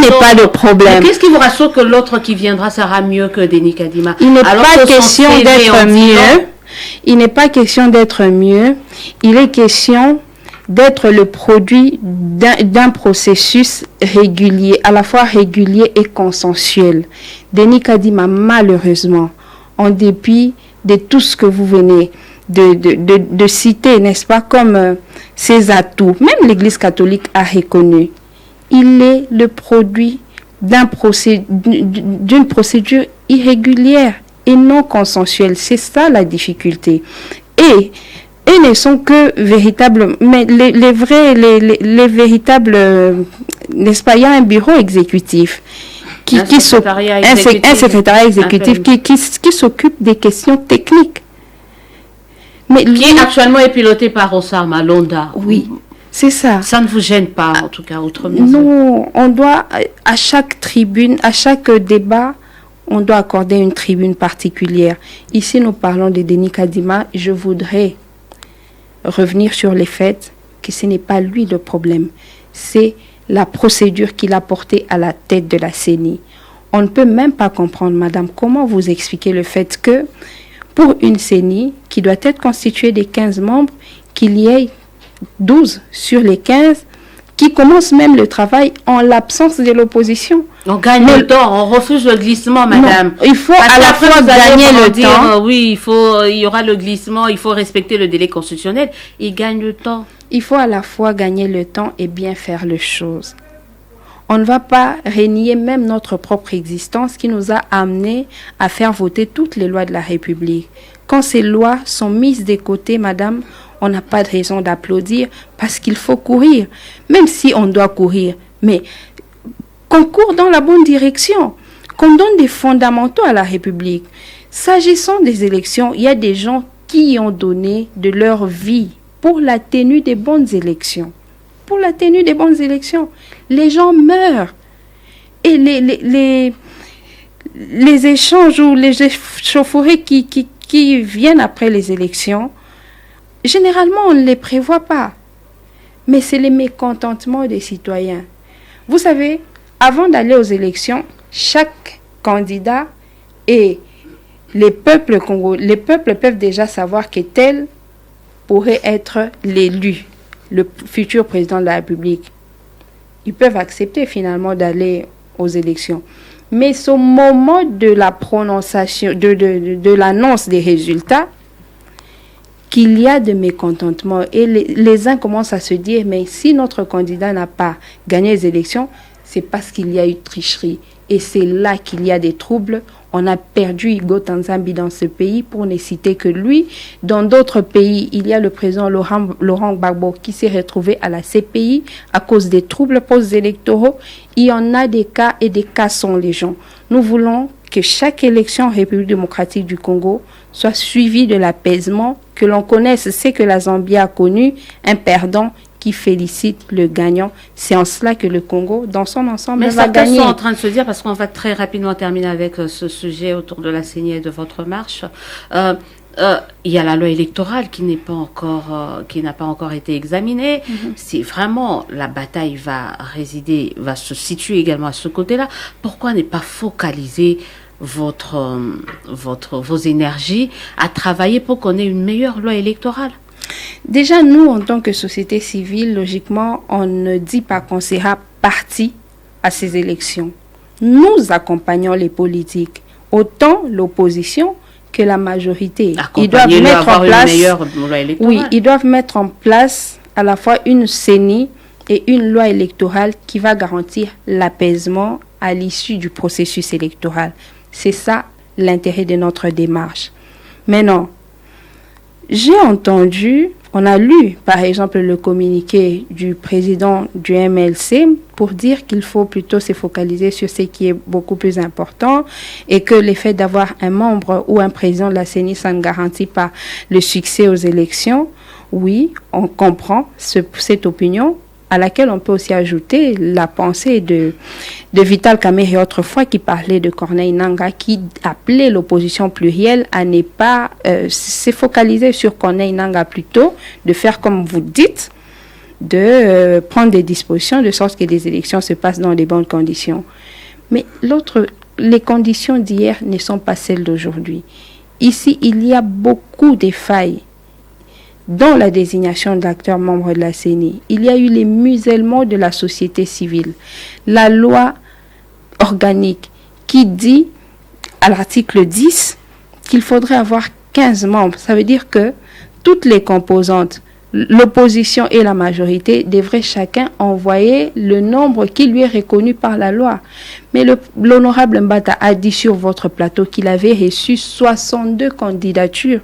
n'est pas de problème. Qu'est-ce qui vous rassure que l'autre qui viendra sera mieux que Denis Kadima? Il n'est pas question d'être mieux. Il n'est pas question d'être mieux, il est question d'être le produit d'un processus régulier, à la fois régulier et consensuel. Denis Kadima, malheureusement, en dépit de tout ce que vous venez de citer, n'est-ce pas, comme ses atouts, même l'Église catholique a reconnu, il est le produit d'une procédure irrégulière et non consensuelle. C'est ça la difficulté. Et ne sont que véritables, mais les véritables, n'est-ce pas, il y a un bureau exécutif un secrétariat exécutif qui s'occupe des questions techniques. Mais qui actuellement est piloté par Osama Londa. Oui, c'est ça. Ça ne vous gêne pas, en tout cas, autrement. Non, on doit, à chaque tribune, à chaque débat, on doit accorder une tribune particulière. Ici, nous parlons de Denis Kadima. Je voudrais revenir sur les faits que ce n'est pas lui le problème. C'est la procédure qu'il a portée à la tête de la CENI. On ne peut même pas comprendre, madame, comment vous expliquez le fait que pour une CENI qui doit être constituée de 15 membres, qu'il y ait 12 sur les 15 qui commencent même le travail en l'absence de l'opposition. On gagne le temps, on refuse le glissement, madame. Non, il faut à la fois gagner le temps. Oui, il y aura le glissement, il faut respecter le délai constitutionnel. Il gagne le temps. Il faut à la fois gagner le temps et bien faire les choses. On ne va pas renier même notre propre existence qui nous a amenés à faire voter toutes les lois de la République. Quand ces lois sont mises de côté, madame, on n'a pas de raison d'applaudir parce qu'il faut courir. Même si on doit courir, mais qu'on court dans la bonne direction, qu'on donne des fondamentaux à la République. S'agissant des élections, il y a des gens qui ont donné de leur vie pour la tenue des bonnes élections. Pour la tenue des bonnes élections. Les gens meurent. Et les échanges ou les échauffourées qui viennent après les élections, généralement, on ne les prévoit pas. Mais c'est les mécontentements des citoyens. Vous savez, avant d'aller aux élections, chaque candidat et les peuples peuvent déjà savoir que tel pourrait être l'élu, le futur président de la République. Ils peuvent accepter finalement d'aller aux élections. Mais au moment de la prononciation, de l'annonce des résultats, qu'il y a de mécontentement et les uns commencent à se dire, mais si notre candidat n'a pas gagné les élections, c'est parce qu'il y a eu tricherie. Et c'est là qu'il y a des troubles. On a perdu Igo Tanzambi dans ce pays, pour ne citer que lui. Dans d'autres pays, il y a le président Laurent Gbagbo qui s'est retrouvé à la CPI à cause des troubles post-électoraux. Il y en a des cas et des cas sont légion. Nous voulons que chaque élection en République démocratique du Congo soit suivie de l'apaisement, que l'on connaisse ce que la Zambie a connu, un perdant qui félicite le gagnant. C'est en cela que le Congo, dans son ensemble, va gagner. Mais certains sont en train de se dire, parce qu'on va très rapidement terminer avec ce sujet autour de la CENI et de votre marche, il y a la loi électorale qui n'a pas encore été examinée. Mm-hmm. Si vraiment la bataille va se situer également à ce côté-là, pourquoi ne pas focaliser vos énergies à travailler pour qu'on ait une meilleure loi électorale? Déjà, nous, en tant que société civile, logiquement, on ne dit pas qu'on sera parti à ces élections. Nous accompagnons les politiques, autant l'opposition que la majorité. Ils doivent mettre en place, ils doivent mettre en place à la fois une CENI et une loi électorale qui va garantir l'apaisement à l'issue du processus électoral. C'est ça l'intérêt de notre démarche. Maintenant, j'ai entendu, on a lu par exemple le communiqué du président du MLC pour dire qu'il faut plutôt se focaliser sur ce qui est beaucoup plus important et que l'effet d'avoir un membre ou un président de la CENI, ça ne garantit pas le succès aux élections. Oui, on comprend cette opinion, à laquelle on peut aussi ajouter la pensée de Vital Kamerhe autrefois qui parlait de Corneille Nangaa, qui appelait l'opposition plurielle à ne pas se focaliser sur Corneille Nangaa plutôt, de faire comme vous dites, de prendre des dispositions de sorte que les élections se passent dans les bonnes conditions. Mais les conditions d'hier ne sont pas celles d'aujourd'hui. Ici, il y a beaucoup de failles. dans la désignation d'acteurs membres de la CENI. Il y a eu les musellements de la société civile. La loi organique qui dit, à l'article 10, qu'il faudrait avoir 15 membres. Ça veut dire que toutes les composantes, l'opposition et la majorité, devraient chacun envoyer le nombre qui lui est reconnu par la loi. Mais l'honorable Mbata a dit sur votre plateau qu'il avait reçu 62 candidatures.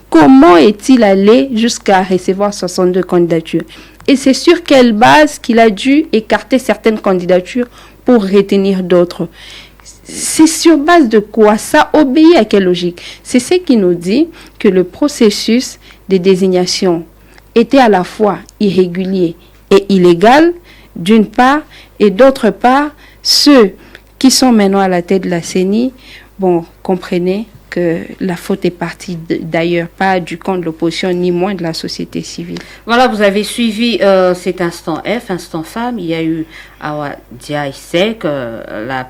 Comment est-il allé jusqu'à recevoir 62 candidatures? Et c'est sur quelle base qu'il a dû écarter certaines candidatures pour retenir d'autres? C'est sur base de quoi? Ça obéit à quelle logique? C'est ce qui nous dit que le processus de désignation était à la fois irrégulier et illégal, d'une part, et d'autre part, ceux qui sont maintenant à la tête de la CENI, comprenez que la faute est partie d'ailleurs pas du camp de l'opposition, ni moins de la société civile. Voilà, vous avez suivi cet instant F, instant femme. Il y a eu Awa Dia Issek, la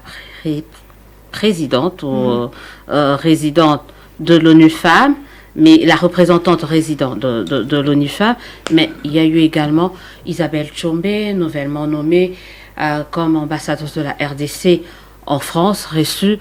présidente ou résidente de l'ONU Femmes, mais la représentante résidente de l'ONU Femmes. Mais il y a eu également Isabelle Tchombe, nouvellement nommée comme ambassadrice de la RDC en France, reçue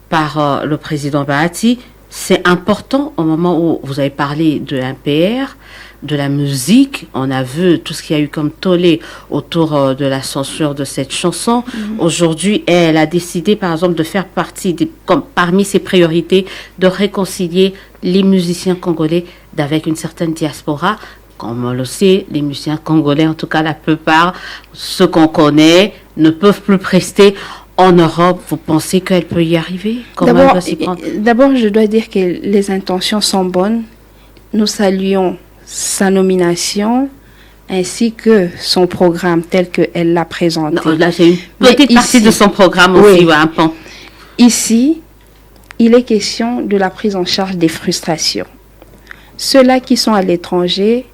par le président Bahati. C'est important au moment où vous avez parlé de l'NPR, de la musique. On a vu tout ce qu'il y a eu comme tollé autour de la censure de cette chanson. Aujourd'hui, elle a décidé, par exemple, de faire partie, comme parmi ses priorités, de réconcilier les musiciens congolais avec une certaine diaspora. Comme on le sait, les musiciens congolais, en tout cas la plupart, ceux qu'on connaît, ne peuvent plus prester en Europe. Vous pensez qu'elle peut y arriver? D'abord, je dois dire que les intentions sont bonnes. Nous saluons sa nomination ainsi que son programme tel qu'elle l'a présenté. Non, là, j'ai une petite partie de son programme aussi, un pan. Ici, il est question de la prise en charge des frustrations. Ceux-là qui sont à l'étranger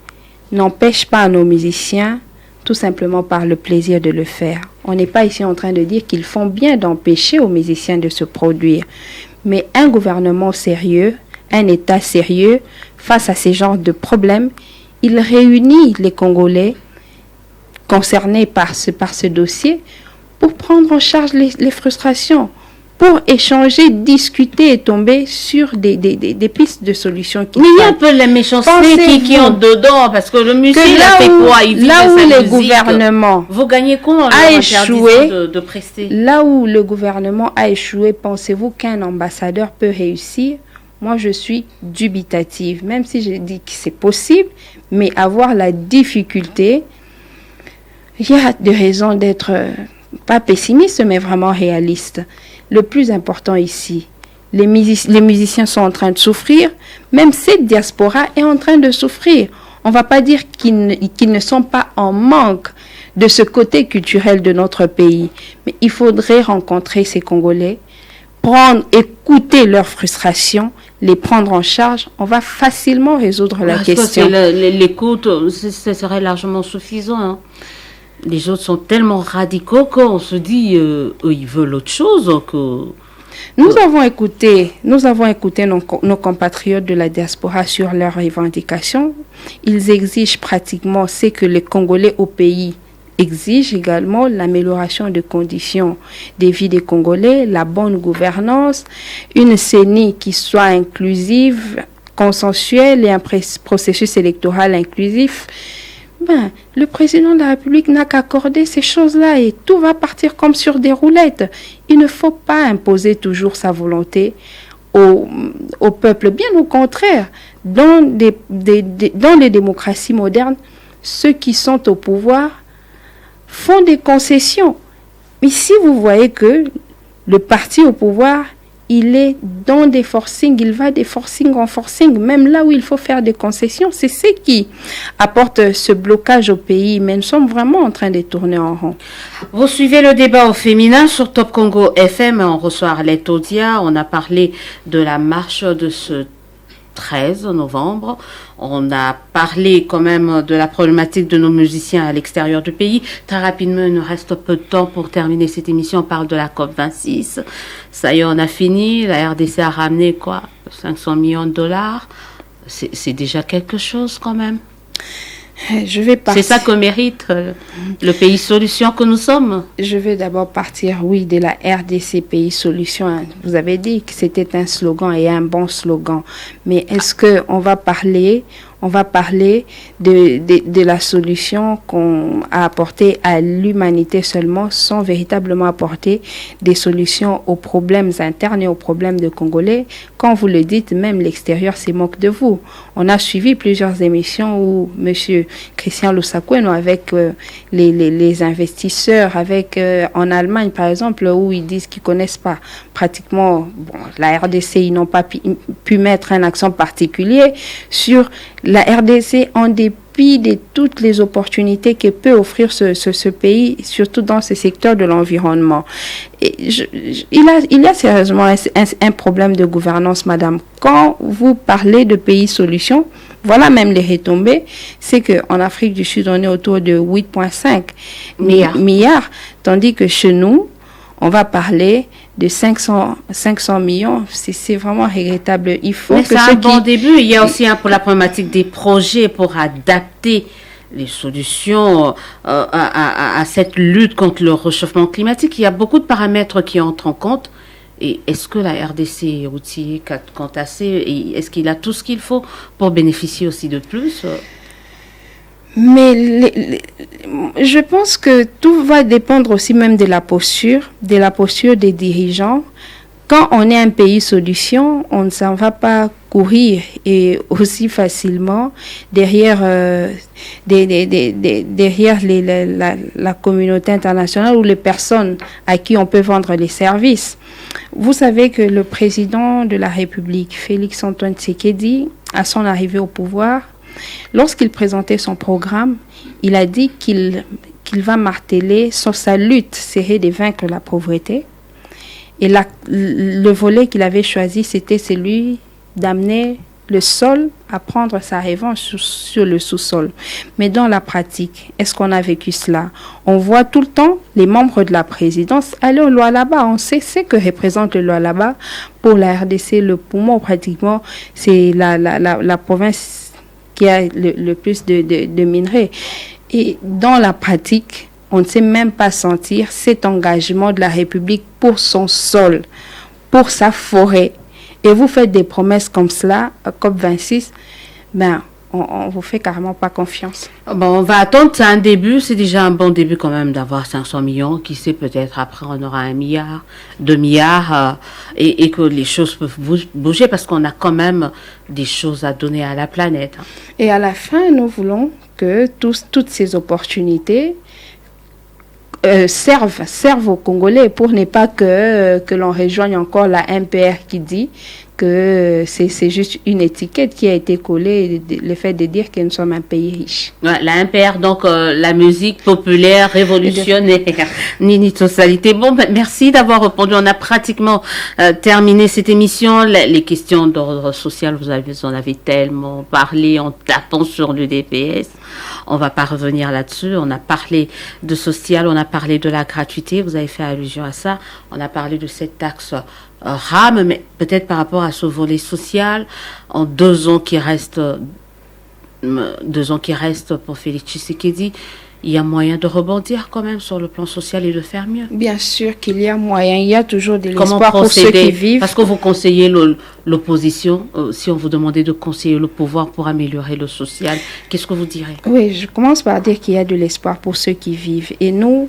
n'empêchent pas nos musiciens, tout simplement par le plaisir de le faire. On n'est pas ici en train de dire qu'ils font bien d'empêcher aux musiciens de se produire. Mais un gouvernement sérieux, un État sérieux, face à ces genres de problèmes, il réunit les Congolais concernés par ce dossier pour prendre en charge les frustrations, pour échanger, discuter et tomber sur des pistes de solutions. Mais il y a un peu la méchanceté qui ont dedans, parce que le musicien, il a fait quoi? Il là où le gouvernement vous gagnez quoi a échoué, de prester? Là où le gouvernement a échoué, pensez-vous qu'un ambassadeur peut réussir? Moi, je suis dubitative, même si je dis que c'est possible, mais avoir la difficulté, il y a des raisons d'être pas pessimiste, mais vraiment réaliste. Le plus important ici, les musiciens sont en train de souffrir, même cette diaspora est en train de souffrir. On ne va pas dire qu'ils ne sont pas en manque de ce côté culturel de notre pays, mais il faudrait rencontrer ces Congolais, écouter leurs frustrations, les prendre en charge. On va facilement résoudre la question. L'écoute, ce serait largement suffisant, hein. Les autres sont tellement radicaux qu'on se dit ils veulent autre chose que... Nous avons écouté nos compatriotes de la diaspora sur leurs revendications. Ils exigent pratiquement ce que les Congolais au pays exigent également: l'amélioration des conditions de vie des Congolais, la bonne gouvernance, une CENI qui soit inclusive, consensuelle et un processus électoral inclusif. Le président de la République n'a qu'à accorder ces choses-là et tout va partir comme sur des roulettes. Il ne faut pas imposer toujours sa volonté au peuple. Bien au contraire, dans les démocraties modernes, ceux qui sont au pouvoir font des concessions. Mais si vous voyez que le parti au pouvoir, il est dans des forcings, il va des forcings en forcing, même là où il faut faire des concessions. C'est ce qui apporte ce blocage au pays, mais nous sommes vraiment en train de tourner en rond. Vous suivez le débat au féminin sur Top Congo FM, on reçoit Arlette Odia. On a parlé de la marche de ce 13 novembre. On a parlé quand même de la problématique de nos musiciens à l'extérieur du pays. Très rapidement, il nous reste peu de temps pour terminer cette émission. On parle de la COP26. Ça y est, on a fini. La RDC a ramené 500 millions de dollars. c'est déjà quelque chose quand même. Je vais C'est ça que mérite le pays solution que nous sommes. Je vais d'abord partir, oui, de la RDC pays solution. Vous avez dit que c'était un slogan et un bon slogan. Mais est-ce que on va parler de la solution qu'on a apportée à l'humanité seulement, sans véritablement apporter des solutions aux problèmes internes et aux problèmes de Congolais? Quand vous le dites, même l'extérieur se moque de vous. On a suivi plusieurs émissions où M. Christian Lusakweno, avec les investisseurs, avec en Allemagne par exemple, où ils disent qu'ils connaissent pas pratiquement la RDC, ils n'ont pas pu mettre un accent particulier sur la RDC en dépit de toutes les opportunités que peut offrir ce pays, surtout dans ce secteur de l'environnement. Il y a sérieusement un problème de gouvernance, madame. Quand vous parlez de pays solution, voilà même les retombées, c'est qu'en Afrique du Sud, on est autour de 8,5 milliards, tandis que chez nous, on va parler de 500 millions. C'est vraiment regrettable. Il faut Mais que c'est un bon début. Il y a aussi pour la problématique des projets pour adapter les solutions à cette lutte contre le réchauffement climatique. Il y a beaucoup de paramètres qui entrent en compte. Et est-ce que la RDC est outillée quant à ça? Est-ce qu'il a tout ce qu'il faut pour bénéficier aussi de plus? Mais je pense que tout va dépendre aussi même de la posture des dirigeants. Quand on est un pays solution, on ne s'en va pas courir et aussi facilement derrière la communauté internationale ou les personnes à qui on peut vendre les services. Vous savez que le président de la République, Félix Antoine Tshisekedi, à son arrivée au pouvoir, lorsqu'il présentait son programme, il a dit qu'il va marteler sur sa lutte serait de vaincre la pauvreté. Et le volet qu'il avait choisi, c'était celui d'amener le sol à prendre sa revanche sur le sous-sol. Mais dans la pratique, est-ce qu'on a vécu cela? On voit tout le temps les membres de la présidence aller au Lualaba. On sait ce que représente le Lualaba pour la RDC. Le poumon, pratiquement, c'est la province qui a le plus de minerais. Et dans la pratique, on ne sait même pas sentir cet engagement de la République pour son sol, pour sa forêt. Et vous faites des promesses comme cela, COP26, on vous fait carrément pas confiance. Bon, on va attendre, c'est un début, c'est déjà un bon début quand même d'avoir 500 millions. Qui sait, peut-être après on aura 1 milliard, 2 milliards, et que les choses peuvent bouger parce qu'on a quand même des choses à donner à la planète. Et à la fin, nous voulons que toutes ces opportunités servent aux Congolais pour ne pas que l'on rejoigne encore la MPR qui dit que c'est juste une étiquette qui a été collée, le fait de dire que nous sommes un pays riche. Ouais, la MPR, donc la musique populaire révolutionnaire, Nini Totalité. Bon, merci d'avoir répondu. On a pratiquement terminé cette émission. Les questions d'ordre social, vous en avez tellement parlé en tapant sur le DPS. On va pas revenir là-dessus. On a parlé de social, on a parlé de la gratuité. Vous avez fait allusion à ça. On a parlé de cette taxe RAM, mais peut-être par rapport à ce volet social, en 2 ans qui restent pour Félix Tshisekedi, il y a moyen de rebondir quand même sur le plan social et de faire mieux. Bien sûr qu'il y a moyen. Il y a toujours de l'espoir pour ceux qui vivent. Parce que vous conseillez l'opposition, si on vous demandait de conseiller le pouvoir pour améliorer le social, qu'est-ce que vous direz? Oui, je commence par dire qu'il y a de l'espoir pour ceux qui vivent. Et nous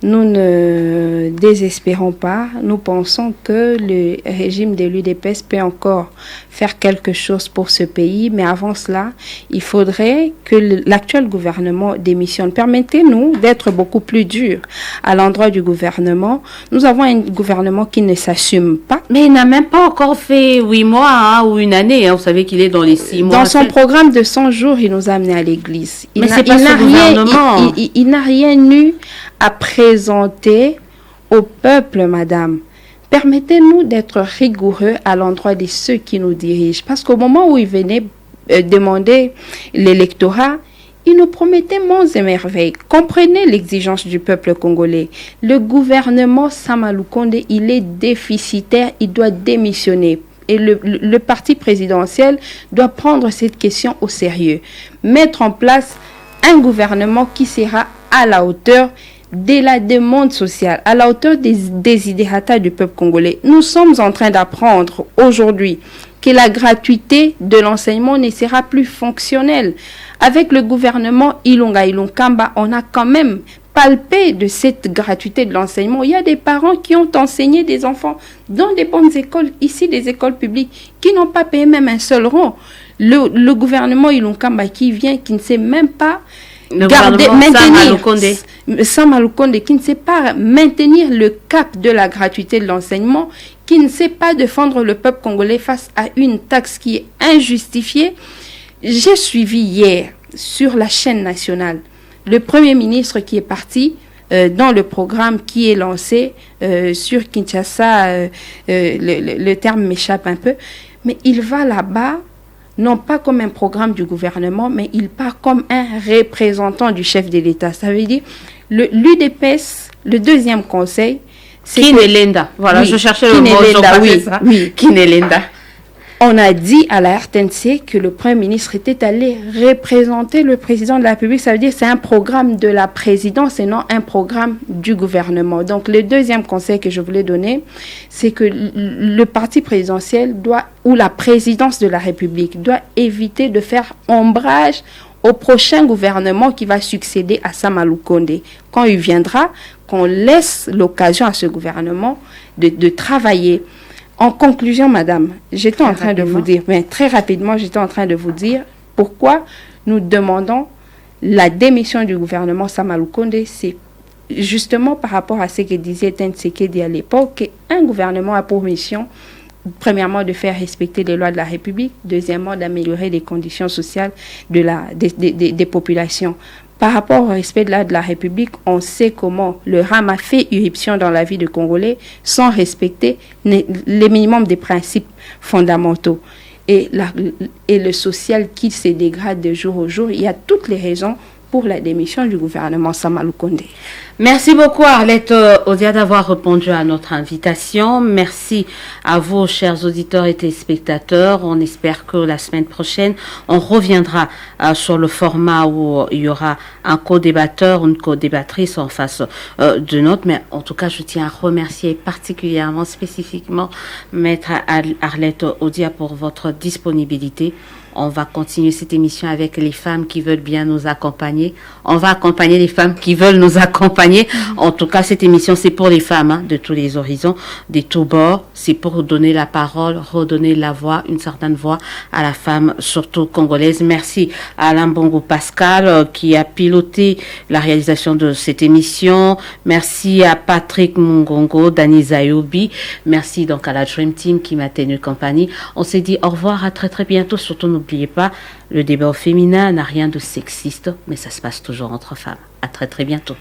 ne désespérons pas. Nous pensons que le régime de l'UDPS peut encore faire quelque chose pour ce pays. Mais avant cela, il faudrait que l'actuel gouvernement démissionne. Permettez-nous d'être beaucoup plus durs à l'endroit du gouvernement. Nous avons un gouvernement qui ne s'assume pas. Mais il n'a même pas encore fait 8 mois ou une année. Vous savez qu'il est dans les 6 mois. Dans son programme de 100 jours, il nous a amenés à l'église. Mais c'est pas ce gouvernement. Il n'a rien eu à présenter au peuple, madame. Permettez-nous d'être rigoureux à l'endroit de ceux qui nous dirigent. Parce qu'au moment où ils venaient demander l'électorat, ils nous promettaient monts et merveilles. Comprenez l'exigence du peuple congolais. Le gouvernement Sama Lukonde, il est déficitaire, il doit démissionner. et le parti présidentiel doit prendre cette question au sérieux. Mettre en place un gouvernement qui sera à la hauteur de la demande sociale, à la hauteur des desiderata du peuple congolais. Nous sommes en train d'apprendre aujourd'hui que la gratuité de l'enseignement ne sera plus fonctionnelle. Avec le gouvernement Ilunga Ilunkamba, on a quand même palpé de cette gratuité de l'enseignement. Il y a des parents qui ont enseigné des enfants dans des bonnes écoles, ici des écoles publiques, qui n'ont pas payé même un seul rond. Le gouvernement Ilunkamba qui vient, qui ne sait même pas maintenir Sama Lukonde, qui ne sait pas maintenir le cap de la gratuité de l'enseignement, qui ne sait pas défendre le peuple congolais face à une taxe qui est injustifiée. J'ai suivi hier sur la chaîne nationale le Premier ministre qui est parti dans le programme qui est lancé sur Kinshasa, le terme m'échappe un peu, mais il va là-bas non pas comme un programme du gouvernement, mais il part comme un représentant du chef de l'État. Ça veut dire, l'UDPS, le deuxième conseil, c'est Kinelenda. Voilà, oui, je cherchais le mot. Oui, Kinelenda. On a dit à la RTNC que le Premier ministre était allé représenter le président de la République. Ça veut dire que c'est un programme de la présidence et non un programme du gouvernement. Donc, le deuxième conseil que je voulais donner, c'est que le parti présidentiel doit, ou la présidence de la République, doit éviter de faire ombrage au prochain gouvernement qui va succéder à Sama Lukonde. Quand il viendra, qu'on laisse l'occasion à ce gouvernement de travailler. En conclusion, madame, j'étais en train de vous dire, mais très rapidement, j'étais en train de vous dire pourquoi nous demandons la démission du gouvernement Sama Lukonde. C'est justement par rapport à ce que disait Tshisekedi à l'époque, qu'un gouvernement a pour mission, premièrement, de faire respecter les lois de la République, deuxièmement, d'améliorer les conditions sociales des populations. Par rapport au respect de la République, on sait comment le RAM a fait irruption dans la vie des Congolais sans respecter les minimums des principes fondamentaux. Et le social qui se dégrade de jour au jour, il y a toutes les raisons pour la démission du gouvernement Sama Lukonde. Merci beaucoup Arlette Odia d'avoir répondu à notre invitation. Merci à vous, chers auditeurs et téléspectateurs. On espère que la semaine prochaine, on reviendra sur le format où il y aura un co-débatteur, une co-débattrice en face de notre. Mais en tout cas, je tiens à remercier particulièrement, spécifiquement, Maître Arlette Odia pour votre disponibilité. On va continuer cette émission avec les femmes qui veulent bien nous accompagner. On va accompagner les femmes qui veulent nous accompagner. En tout cas, cette émission, c'est pour les femmes hein, de tous les horizons, de tous bords. C'est pour donner la parole, redonner la voix, une certaine voix à la femme, surtout congolaise. Merci à Alain Bongo Pascal qui a piloté la réalisation de cette émission. Merci à Patrick Mungongo, Dani Zayoubi. Merci donc à la Dream Team qui m'a tenu compagnie. On s'est dit au revoir, à très très bientôt. Surtout, n'oubliez pas, le débat féminin n'a rien de sexiste, mais ça se passe toujours entre femmes. À très très bientôt.